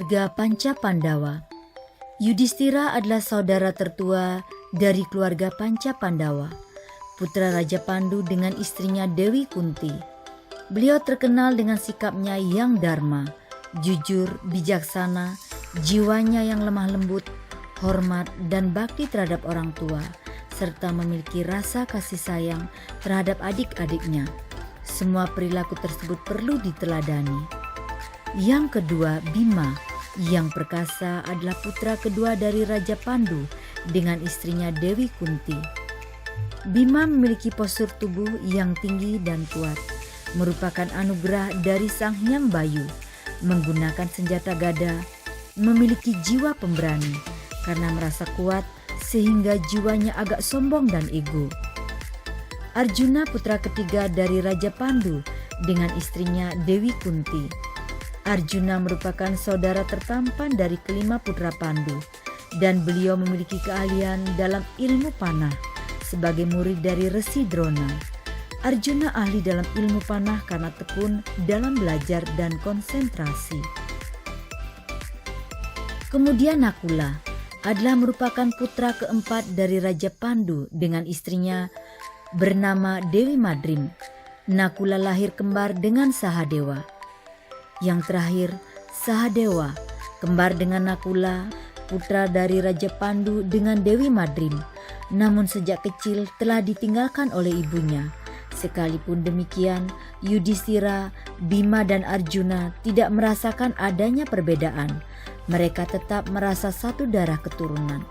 Keluarga Panca Pandawa. Yudhistira adalah saudara tertua dari keluarga Panca Pandawa, putra Raja Pandu dengan istrinya Dewi Kunti. Beliau terkenal dengan sikapnya yang dharma, jujur, bijaksana, jiwanya yang lemah lembut, hormat dan bakti terhadap orang tua, serta memiliki rasa kasih sayang terhadap adik-adiknya. Semua perilaku tersebut perlu diteladani. Yang kedua, Bima, yang perkasa adalah putra kedua dari Raja Pandu dengan istrinya Dewi Kunti. Bima memiliki postur tubuh yang tinggi dan kuat, merupakan anugerah dari Sang Hyang Bayu, menggunakan senjata gada, memiliki jiwa pemberani karena merasa kuat sehingga jiwanya agak sombong dan ego. Arjuna putra ketiga dari Raja Pandu dengan istrinya Dewi Kunti. Arjuna merupakan saudara tertampan dari kelima putra Pandu dan beliau memiliki keahlian dalam ilmu panah sebagai murid dari Resi Drona. Arjuna ahli dalam ilmu panah karena tekun dalam belajar dan konsentrasi. Kemudian Nakula adalah merupakan putra keempat dari Raja Pandu dengan istrinya bernama Dewi Madrim. Nakula lahir kembar dengan Sahadewa. Yang terakhir, Sahadewa, kembar dengan Nakula, putra dari Raja Pandu dengan Dewi Madrim. Namun sejak kecil telah ditinggalkan oleh ibunya. Sekalipun demikian, Yudhistira, Bima dan Arjuna tidak merasakan adanya perbedaan. Mereka tetap merasa satu darah keturunan.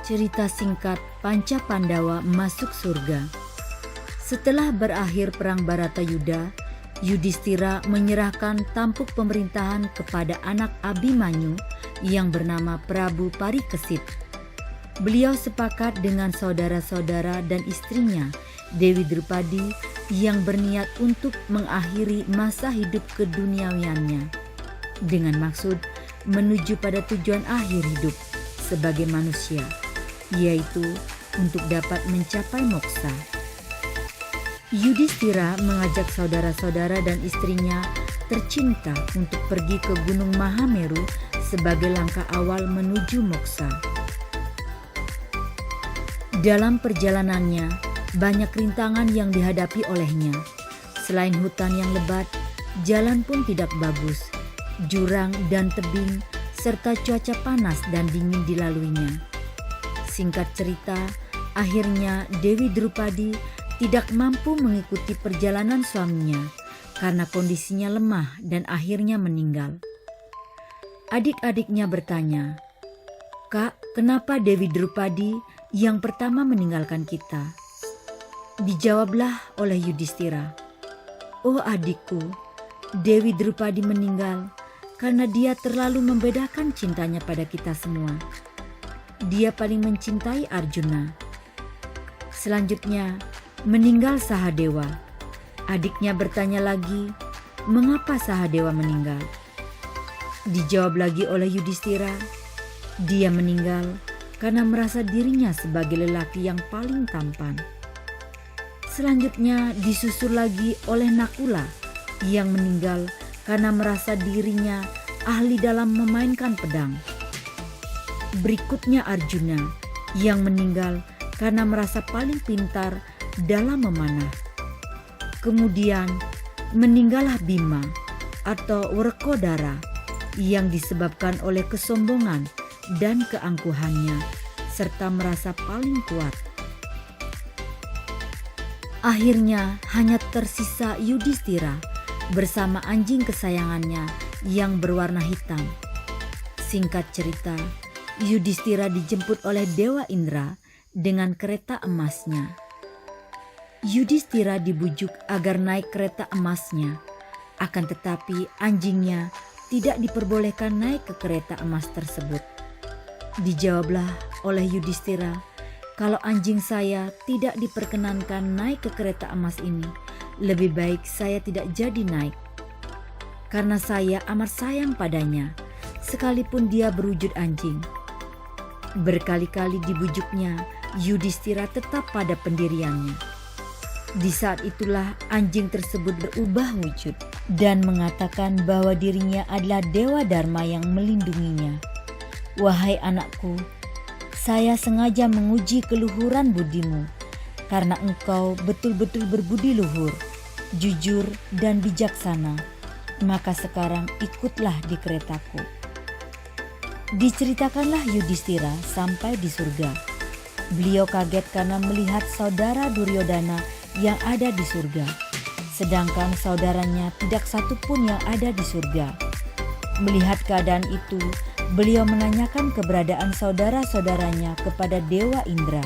Cerita singkat Panca Pandawa masuk surga. Setelah berakhir perang Baratayuda, Yudhistira menyerahkan tampuk pemerintahan kepada anak Abhimanyu yang bernama Prabu Parikesit. Beliau sepakat dengan saudara-saudara dan istrinya Dewi Drupadi yang berniat untuk mengakhiri masa hidup keduniawiannya dengan maksud menuju pada tujuan akhir hidup sebagai manusia, yaitu untuk dapat mencapai moksa. Yudhistira mengajak saudara-saudara dan istrinya tercinta untuk pergi ke Gunung Mahameru sebagai langkah awal menuju moksa. Dalam perjalanannya, banyak rintangan yang dihadapi olehnya. Selain hutan yang lebat, jalan pun tidak bagus, jurang dan tebing, serta cuaca panas dan dingin dilaluinya. Singkat cerita, akhirnya Dewi Drupadi tidak mampu mengikuti perjalanan suaminya karena kondisinya lemah dan akhirnya meninggal. Adik-adiknya bertanya, "Kak, kenapa Dewi Drupadi yang pertama meninggalkan kita?" Dijawablah oleh Yudhistira, "Oh adikku, Dewi Drupadi meninggal karena dia terlalu membedakan cintanya pada kita semua. Dia paling mencintai Arjuna. Selanjutnya, meninggal Sahadewa." Adiknya bertanya lagi, "Mengapa Sahadewa meninggal?" Dijawab lagi oleh Yudhistira, "Dia meninggal karena merasa dirinya sebagai lelaki yang paling tampan." Selanjutnya disusul lagi oleh Nakula yang meninggal karena merasa dirinya ahli dalam memainkan pedang. Berikutnya Arjuna yang meninggal karena merasa paling pintar dalam memanah. Kemudian meninggallah Bima atau Werkodara yang disebabkan oleh kesombongan dan keangkuhannya serta merasa paling kuat. Akhirnya hanya tersisa Yudhistira bersama anjing kesayangannya yang berwarna hitam. Singkat cerita, Yudhistira dijemput oleh Dewa Indra dengan kereta emasnya. Yudhistira dibujuk agar naik kereta emasnya, akan tetapi anjingnya tidak diperbolehkan naik ke kereta emas tersebut. Dijawablah oleh Yudhistira, "Kalau anjing saya tidak diperkenankan naik ke kereta emas ini, lebih baik saya tidak jadi naik. Karena saya amat sayang padanya, sekalipun dia berwujud anjing." Berkali-kali dibujuknya, Yudhistira tetap pada pendiriannya. Di saat itulah anjing tersebut berubah wujud dan mengatakan bahwa dirinya adalah Dewa Dharma yang melindunginya. Wahai anakku, saya sengaja menguji keluhuran budimu karena engkau betul-betul berbudi luhur, jujur dan bijaksana. Maka sekarang ikutlah di keretaku. Diceritakanlah Yudhistira sampai di surga. Beliau kaget karena melihat saudara Duryodhana yang ada di surga, sedangkan saudaranya tidak satu pun yang ada di surga. Melihat keadaan itu, beliau menanyakan keberadaan saudara-saudaranya kepada Dewa Indra.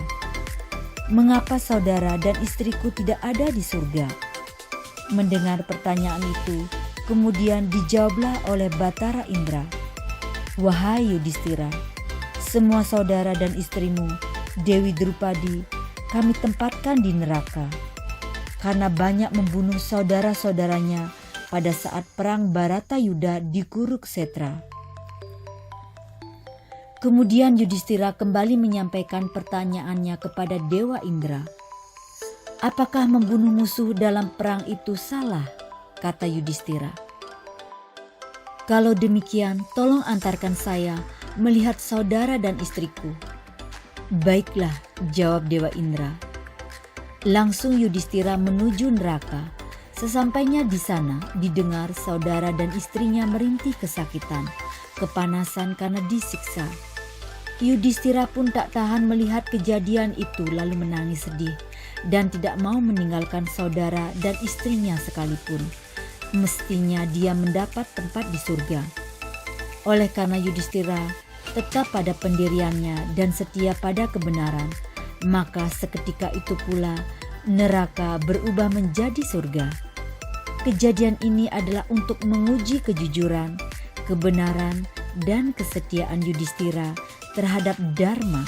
Mengapa saudara dan istriku tidak ada di surga? Mendengar pertanyaan itu, kemudian dijawablah oleh Batara Indra. Wahai Yudhistira, semua saudara dan istrimu, Dewi Drupadi, kami tempatkan di neraka karena banyak membunuh saudara-saudaranya pada saat perang Baratayuda di Kuruksetra. Kemudian Yudhistira kembali menyampaikan pertanyaannya kepada Dewa Indra. Apakah membunuh musuh dalam perang itu salah? Kata Yudhistira. Kalau demikian, tolong antarkan saya melihat saudara dan istriku. Baiklah, jawab Dewa Indra. Langsung Yudhistira menuju neraka. Sesampainya di sana, didengar saudara dan istrinya merintih kesakitan, kepanasan karena disiksa. Yudhistira pun tak tahan melihat kejadian itu lalu menangis sedih dan tidak mau meninggalkan saudara dan istrinya sekalipun. Mestinya dia mendapat tempat di surga. Oleh karena Yudhistira tetap pada pendiriannya dan setia pada kebenaran, maka seketika itu pula neraka berubah menjadi surga. Kejadian ini adalah untuk menguji kejujuran, kebenaran, dan kesetiaan Yudhistira terhadap Dharma.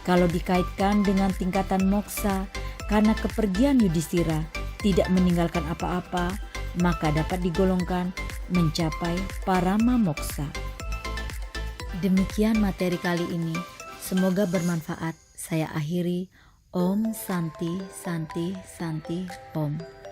Kalau dikaitkan dengan tingkatan moksa, karena kepergian Yudhistira tidak meninggalkan apa-apa, maka dapat digolongkan mencapai parama moksa. Demikian materi kali ini. Semoga bermanfaat. Saya akhiri. Om Santi Santi Santi Om.